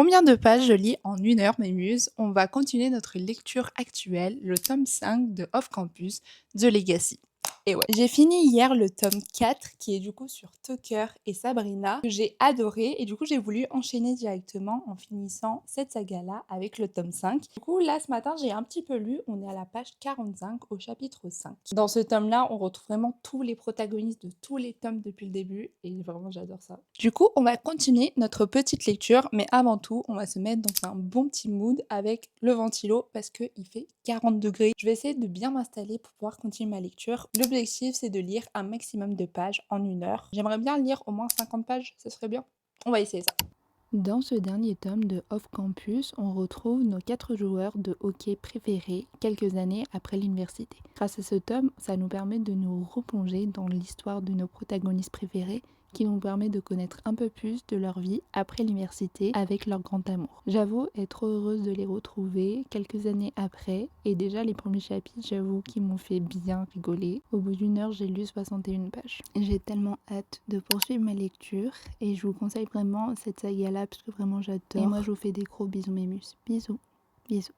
Combien de pages je lis en 1 heure, mes muses? On va continuer notre lecture actuelle, le tome 5 de Off Campus, The Legacy. Et ouais, j'ai fini hier le tome 4 qui est du coup sur Tucker et Sabrina, que j'ai adoré et du coup j'ai voulu enchaîner directement en finissant cette saga-là avec le tome 5. Du coup là ce matin j'ai un petit peu lu, on est à la page 45 au chapitre 5. Dans ce tome-là, on retrouve vraiment tous les protagonistes de tous les tomes depuis le début et vraiment j'adore ça. Du coup, on va continuer notre petite lecture, mais avant tout, on va se mettre dans un bon petit mood avec le ventilo parce qu'il fait 40 degrés. Je vais essayer de bien m'installer pour pouvoir continuer ma lecture. L'objectif, c'est de lire un maximum de pages en 1 heure. J'aimerais bien lire au moins 50 pages, ce serait bien. On va essayer ça. Dans ce dernier tome de Off Campus, on retrouve nos 4 joueurs de hockey préférés quelques années après l'université. Grâce à ce tome, ça nous permet de nous replonger dans l'histoire de nos protagonistes préférés qui nous permet de connaître un peu plus de leur vie après l'université avec leur grand amour. J'avoue être heureuse de les retrouver quelques années après et déjà les premiers chapitres, j'avoue qu'ils m'ont fait bien rigoler. Au bout d'1 heure, j'ai lu 61 pages. J'ai tellement hâte de poursuivre ma lecture et je vous conseille vraiment cette saga-là parce que vraiment j'adore. Et moi, je vous fais des gros bisous mes muses. Bisous. Bisous.